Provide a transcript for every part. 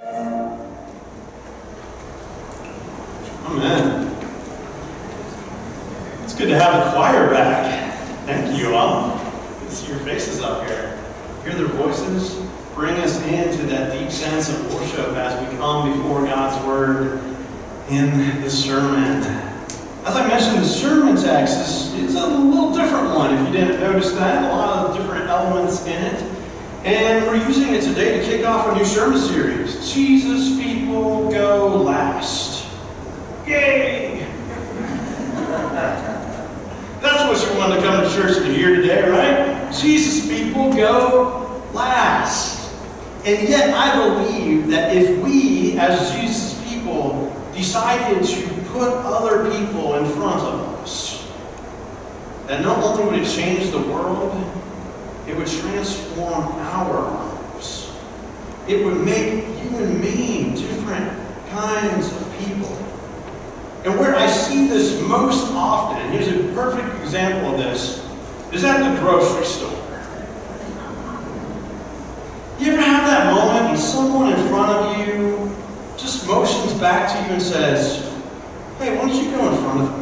Amen. It's good to have the choir back. Thank you all. Good to see your faces up here. Hear their voices. Bring us into that deep sense of worship as we come before God's Word in the sermon. As I mentioned, the sermon text is a little different one, if you didn't notice that. A lot of different elements in it. And we're using it today to kick off a new sermon series. Jesus people go last. Yay! That's what you want to come to church to hear today, right? Jesus people go last. And yet I believe that if we, as Jesus people, decided to put other people in front of us, that not only would it change the world, it would transform our lives. It would make you and me different kinds of people. And where I see this most often, and here's a perfect example of this, is at the grocery store. You ever have that moment when someone in front of you just motions back to you and says, "Hey, why don't you go in front of me?"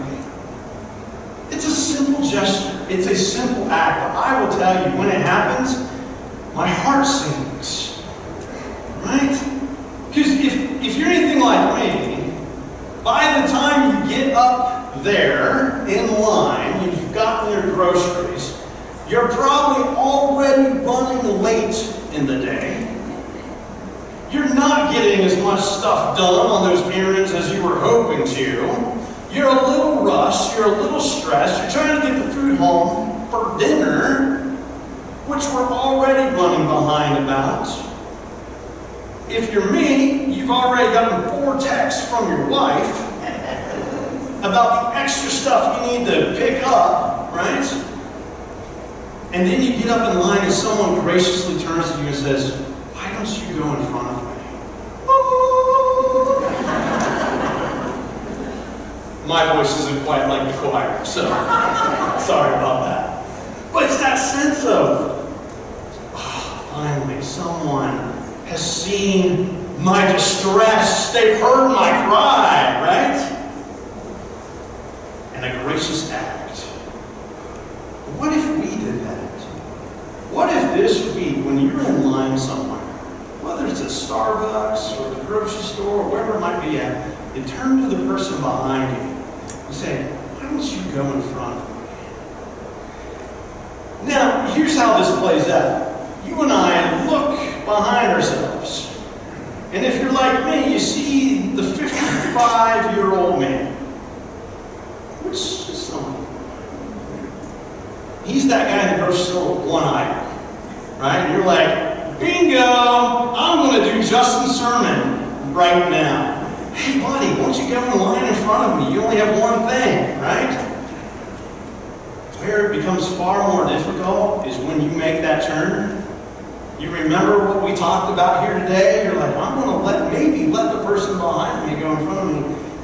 It's a simple gesture. It's a simple act. But I will tell you, when it happens, my heart sings. Right? Because if you're anything like me, by the time you get up there in line, you've gotten your groceries, you're probably already running late in the day. You're not getting as much stuff done on those errands as you were hoping to. You're a little rushed, you're a little stressed, you're trying to get the food home for dinner, which we're already running behind about. If you're me, you've already gotten 4 texts from your wife about the extra stuff you need to pick up, right? And then you get up in line and someone graciously turns to you and says, "Why don't you go in front of me?" My voice isn't quite like the choir, so sorry about that. But it's that sense of, finally, someone has seen my distress. They've heard my cry, right? And a gracious act. What if we did that? What if this week, when you're in line somewhere, whether it's at Starbucks or the grocery store or wherever it might be at, you turn to the person behind you and say, "Why don't you go in front of me?" Now, here's how this plays out. You and I look behind ourselves. And if you're like me, you see the 55-year-old man. Which is someone. He's that guy in the grocery store with one eye, right? And you're like, bingo, I'm going to do Justin's sermon right now. Hey, buddy, why don't you go in line in front of me? You only have one thing, right? Where it becomes far more difficult is when you make that turn. You remember what we talked about here today? You're like, I'm going to maybe let the person behind me go in front of me.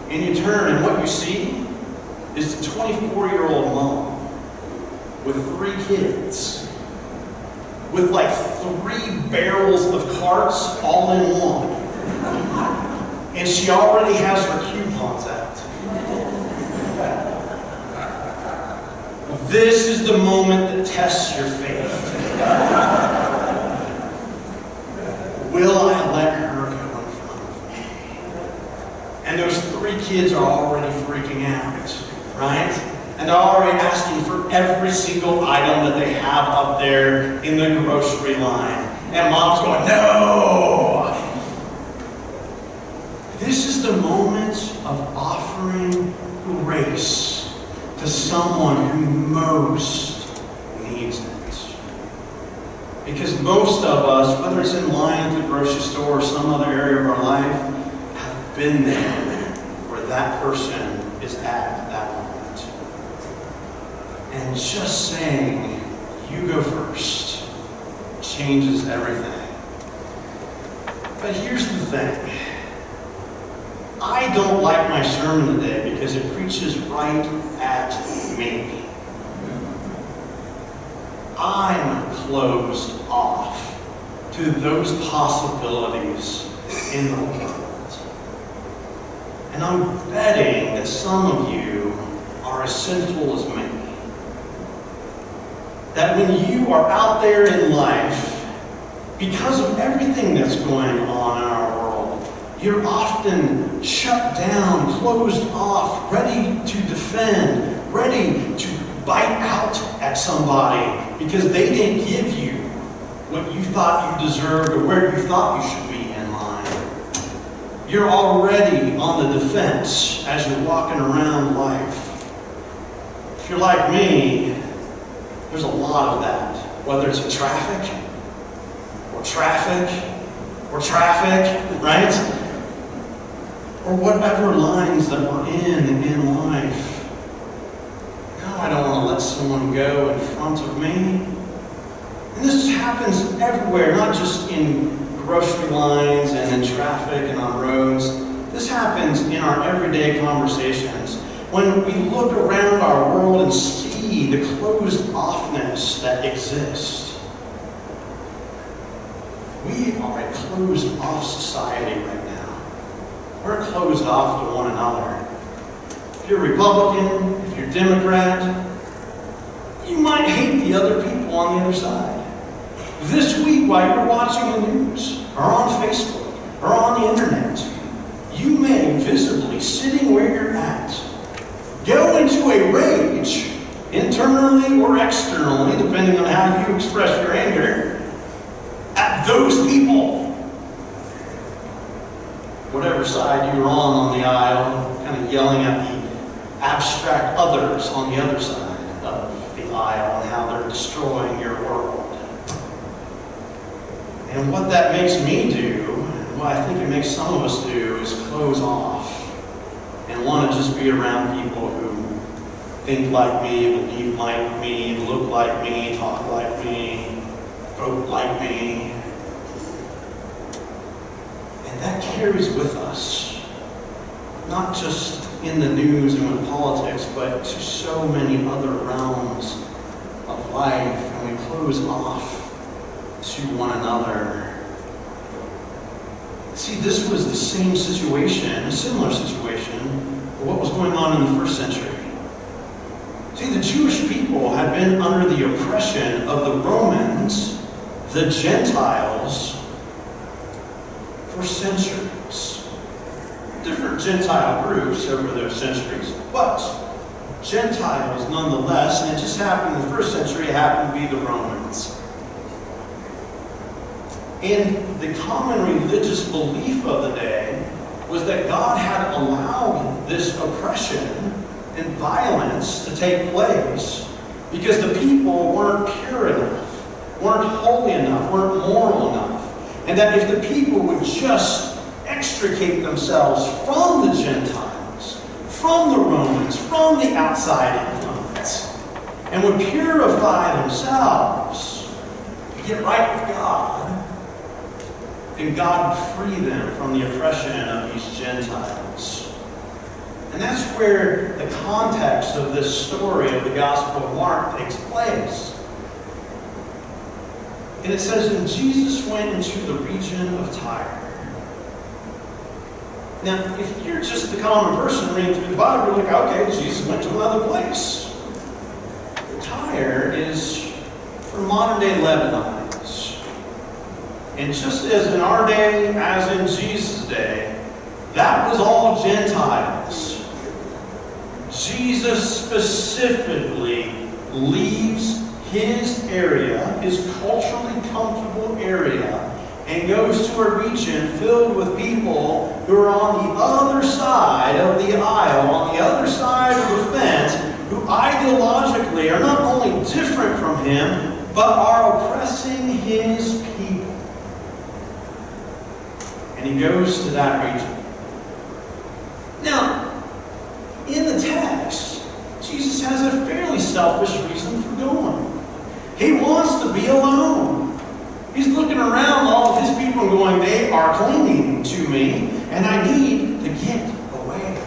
And you turn, and what you see is the 24-year-old mom with 3 kids, with like 3 barrels of carts all in one. And she already has her coupons out. This is the moment that tests your faith. Will I let her go in front of me? And those 3 kids are already freaking out, right? And they're already asking for every single item that they have up there in the grocery line. And mom's going, "No!" This is the moment of offering grace to someone who most needs it. Because most of us, whether it's in line at the grocery store or some other area of our life, have been there where that person is at that moment. And just saying, "You go first," changes everything. But here's the thing. I don't like my sermon today because it preaches right at me. I'm closed off to those possibilities in the world. And I'm betting that some of you are as sinful as me. That when you are out there in life, because of everything that's going on in our world, you're often shut down, closed off, ready to defend, ready to bite out at somebody because they didn't give you what you thought you deserved or where you thought you should be in line. You're already on the defense as you're walking around life. If you're like me, there's a lot of that, whether it's in traffic, right? Or whatever lines that we're in life. No, I don't want to let someone go in front of me. And this happens everywhere, not just in grocery lines and in traffic and on roads. This happens in our everyday conversations. When we look around our world and see the closed offness that exists. We are a closed off society right now. We're closed off to one another. If you're Republican, if you're Democrat, you might hate the other people on the other side. This week, while you're watching the news, or on Facebook, or on the internet, you may visibly, sitting where you're at, go into a rage, internally or externally, depending on how you express your anger, at those people. Whatever side you're on the aisle, kind of yelling at the abstract others on the other side of the aisle and how they're destroying your world. And what that makes me do, and what I think it makes some of us do, is close off and want to just be around people who think like me, believe like me, look like me, talk like me, vote like me. And that carries with us, not just in the news and with politics, but to so many other realms of life, and we close off to one another. See, this was the same situation, a similar situation, for what was going on in the first century. See, the Jewish people had been under the oppression of the Romans, the Gentiles, for centuries. Different Gentile groups over those centuries, but Gentiles nonetheless, and it just happened in the first century, it happened to be the Romans. And the common religious belief of the day was that God had allowed this oppression and violence to take place because the people weren't pure enough, weren't holy enough, weren't moral enough. And that if the people would just extricate themselves from the Gentiles, from the Romans, from the outside influence, and would purify themselves, get right with God, then God would free them from the oppression of these Gentiles. And that's where the context of this story of the Gospel of Mark takes place. And it says, and Jesus went into the region of Tyre. Now, if you're just the common person reading through the Bible, you're like, okay, Jesus went to another place. Tyre is from modern-day Lebanon. And just as in our day, as in Jesus' day, that was all Gentiles. Jesus specifically leaves his area, his culturally comfortable area, and goes to a region filled with people who are on the other side of the aisle, on the other side of the fence, who ideologically are not only different from him, but are oppressing his people. And he goes to that region. Now, in the text, Jesus has a fairly selfish reason for going. He wants to be alone. He's looking around all of his people and going, they are clinging to me, and I need to get away.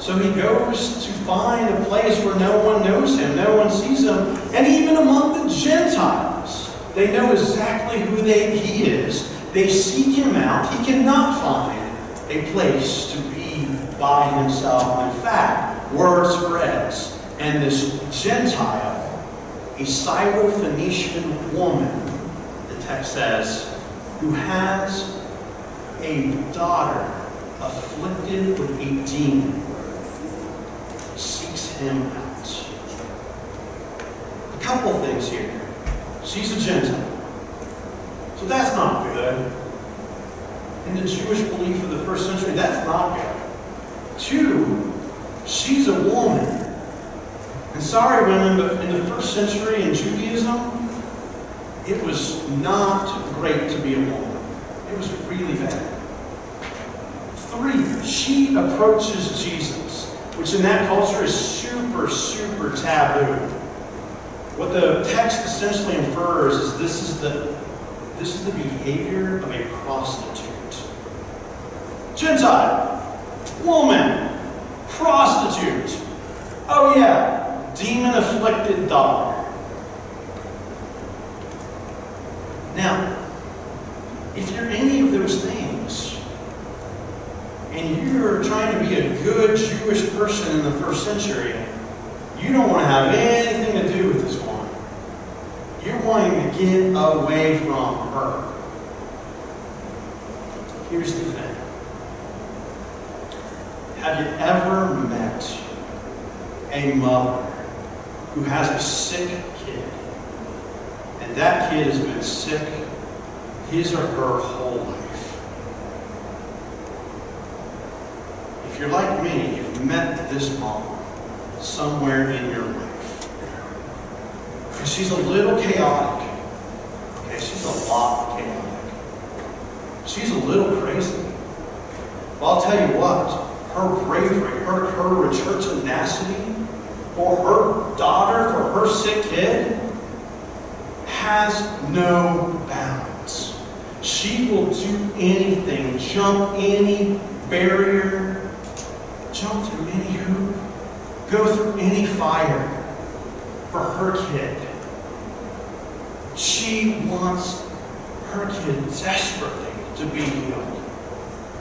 So he goes to find a place where no one knows him, no one sees him, and even among the Gentiles, they know exactly who he is. They seek him out. He cannot find a place to be by himself. In fact, word spreads, and this Gentile, a Syrophoenician woman, the text says, who has a daughter afflicted with a demon, seeks him out. A couple things here. She's a Gentile. So that's not good. In the Jewish belief of the first century, that's not good. 2, she's a woman. And sorry, women, but in the first century in Judaism, it was not great to be a woman. It was really bad. 3, she approaches Jesus, which in that culture is super, super taboo. What the text essentially infers is this is the behavior of a prostitute. Gentile, woman, prostitute. Oh yeah, demon-afflicted daughter. Now, if you're any of those things, and you're trying to be a good Jewish person in the first century, you don't want to have anything to do with this woman. You're wanting to get away from her. Here's the thing. Have you ever met a mother who has a sick kid, and that kid has been sick his or her whole life? If you're like me, you've met this mom somewhere in your life. And she's a little chaotic. Okay, she's a lot chaotic. She's a little crazy. Well, I'll tell you what, her bravery, her tenacity for her daughter, for her sick kid, has no bounds. She will do anything, jump any barrier, jump through any hoop, go through any fire for her kid. She wants her kid desperately to be healed.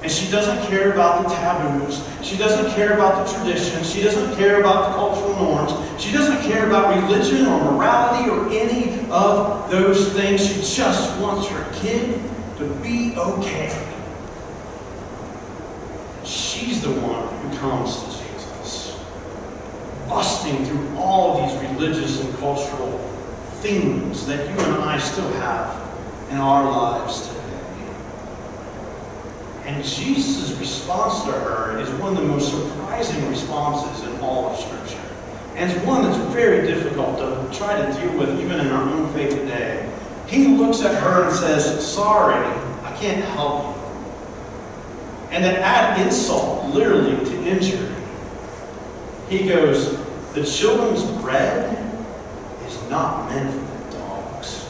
And she doesn't care about the taboos. She doesn't care about the traditions. She doesn't care about the cultural norms. She doesn't care about religion or morality or any of those things. She just wants her kid to be okay. She's the one who comes to Jesus, busting through all of these religious and cultural things that you and I still have in our lives today. And Jesus' response to her is one of the most surprising responses in all of Scripture. And it's one that's very difficult to try to deal with even in our own faith today. He looks at her and says, "Sorry, I can't help you." And to add insult, literally, to injury, he goes, "The children's bread is not meant for the dogs."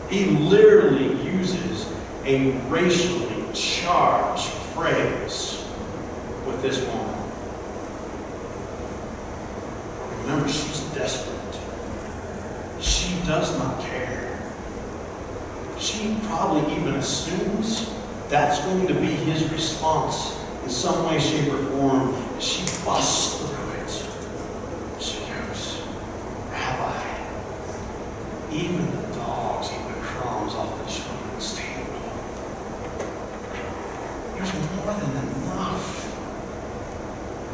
He literally uses a racially charged phrase with this woman. Remember, she's desperate. She does not care. She probably even assumes that's going to be his response in some way, shape, or form. She busts through it. She goes, "Rabbi, even the dogs eat the crumbs off the children's table. There's more than enough.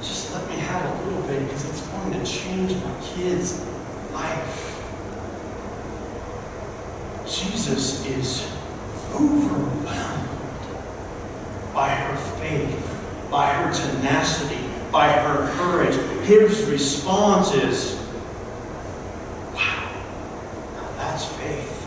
Just let me have a little bit because it's going to change my kid's life." Jesus is overwhelmed by her faith, by her tenacity, by her courage. His response is, "Wow, now that's faith.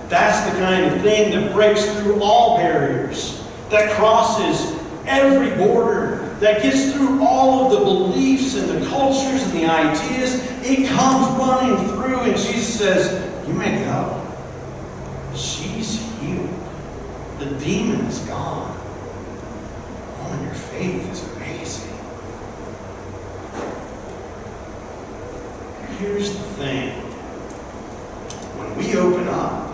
That's the kind of thing that breaks through all barriers, that crosses every border, that gets through all of the beliefs and the cultures and the ideas. It comes running through, and Jesus says, 'You may go. She's healed. The demon is gone. Oh, your faith is amazing.'" Here's the thing. When we open up,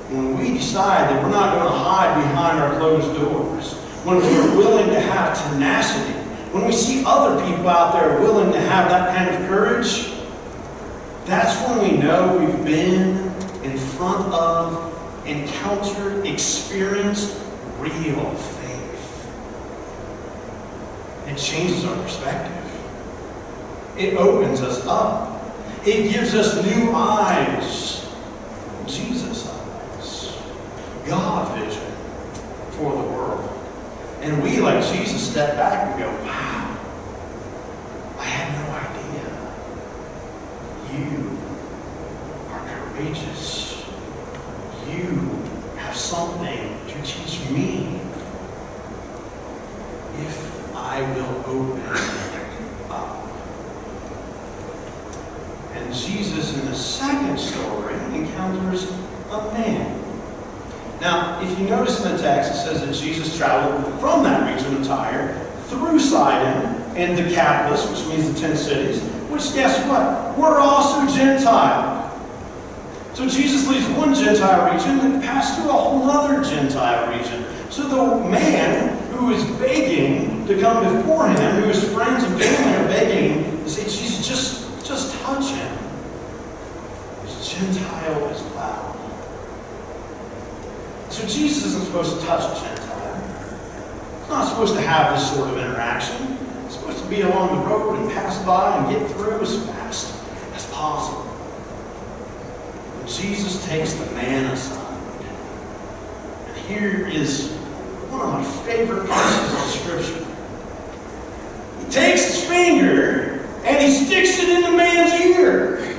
when we decide that we're not going to hide behind our closed doors, when we're willing to have tenacity, when we see other people out there willing to have that kind of courage, that's when we know we've been in front of, encountered, experienced real faith. It changes our perspective. It opens us up. It gives us new eyes. Jesus eyes. God vision for the world. And we, like Jesus, step back and go, wow, I had no idea. You are courageous. You have something to teach me if I will open up. And Jesus, in the second story, encounters a man. Now, if you notice in the text, it says that Jesus traveled from that region of Tyre through Sidon and Decapolis, which means the 10 cities, which, guess what? We're also Gentile. So Jesus leaves one Gentile region and passed through a whole other Gentile region. So the man who is begging to come before him, who his friends and family are begging to say, Jesus, just touch him. He's Gentile as well. So Jesus isn't supposed to touch a Gentile. He's not supposed to have this sort of interaction. He's supposed to be along the road and pass by and get through as fast as possible. But Jesus takes the man aside. And here is one of my favorite passages of Scripture. He takes his finger and he sticks it in the man's ear.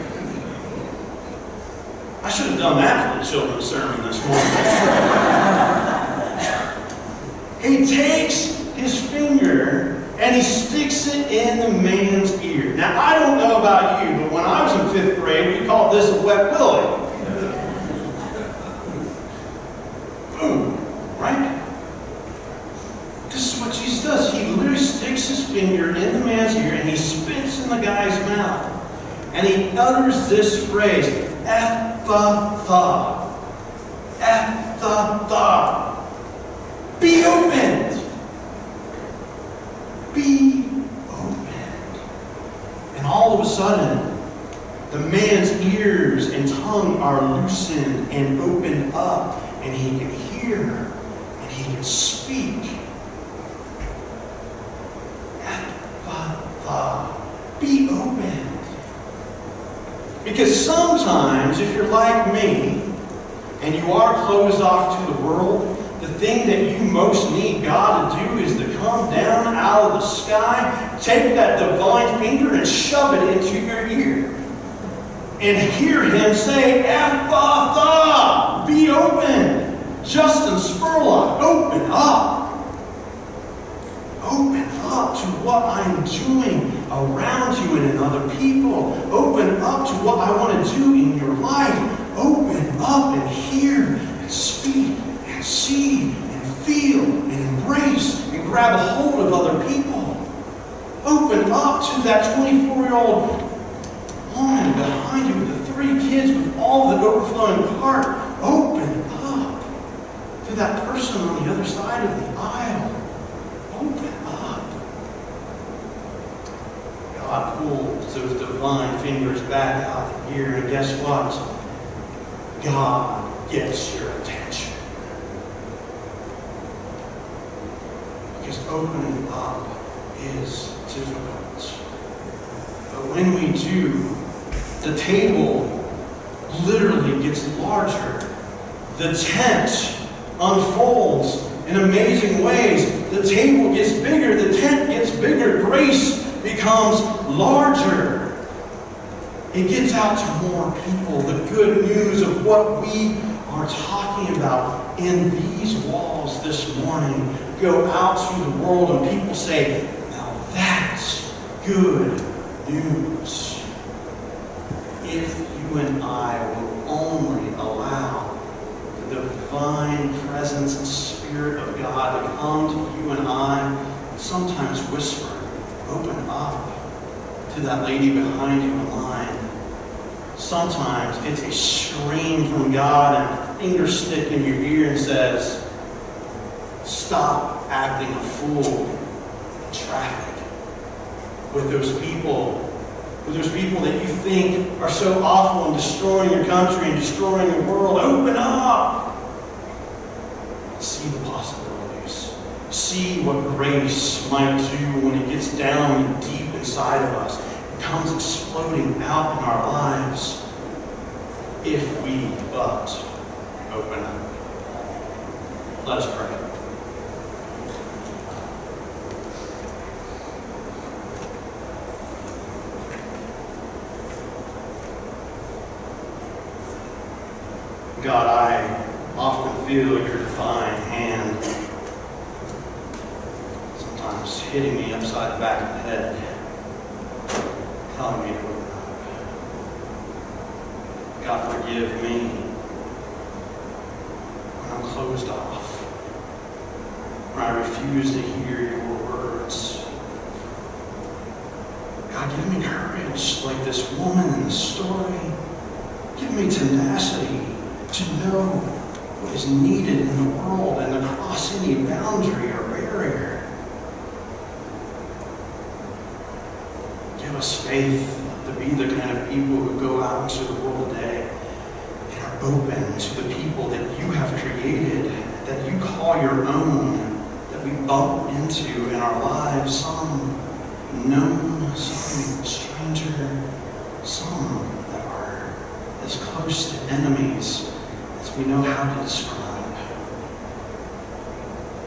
I should have done that for the children's sermon this morning. He takes his finger and he sticks it in the man's ear. Now, I don't know about you, but when I was in 5th grade, we called this a wet willy. Boom. Right? This is what Jesus does. He literally sticks his finger in the man's ear and he spits in the guy's mouth. And he utters this phrase, Ephatha. Ephatha. Be opened. Be opened. And all of a sudden, the man's ears and tongue are loosened and opened up. And he can hear and he can speak. Ephatha. Be opened. Because sometimes, if you're like me, and you are closed off to the world, the thing that you most need God to do is to come down out of the sky, take that divine finger and shove it into your ear. And hear him say, Ephatha, be open. Justin Spurlock, open up. Open up to what I'm doing around you and in other people. Open up to what I want to do in your life. Open up and hear and speak and see and feel and embrace and grab a hold of other people. Open up to that 24-year-old woman behind you with the 3 kids with all the overflowing cart. Open up to that person on the other side of the aisle. Open up. God pulls those divine fingers back out here, and guess what? God gets your attention. Because opening up is difficult. But when we do, the table literally gets larger. The tent unfolds in amazing ways. The table gets bigger. The tent gets bigger. Grace becomes larger. It gets out to more people. The good news of what we are talking about in these walls this morning go out to the world, and people say, now that's good news. If you and I will only allow the divine presence and Spirit of God to come to you and I, sometimes whisper, open up to that lady behind you in line. sometimes it's a scream from God and a finger stick in your ear and says, stop acting a fool in traffic with those people that you think are so awful and destroying your country and destroying your world. Open up. See the possibilities. See what grace might do when it gets down deep inside of us. It comes exploding out in our lives if we but open up. Let us pray. God, I often feel your divine hand sometimes hitting me upside the back of the head, telling me to open up. God, forgive me when I'm closed off, when I refuse to hear your words. God, give me courage like this woman in the story. Give me tenacity to know what is needed in the world and to cross any boundary or barrier. Give us faith to be the kind of people who go out into the world today and are open to the people that you have created, that you call your own, that we bump into in our lives, some known, some stranger, some that are as close to enemies as we know how to describe.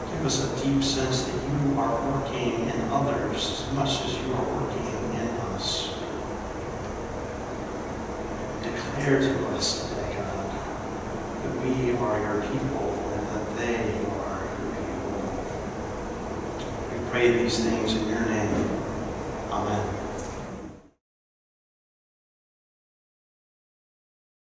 Give us a deep sense that you are working in others as much as you are working in us. Declare to us today, God, that we are your people and that they are your people. We pray these things in your name. Amen.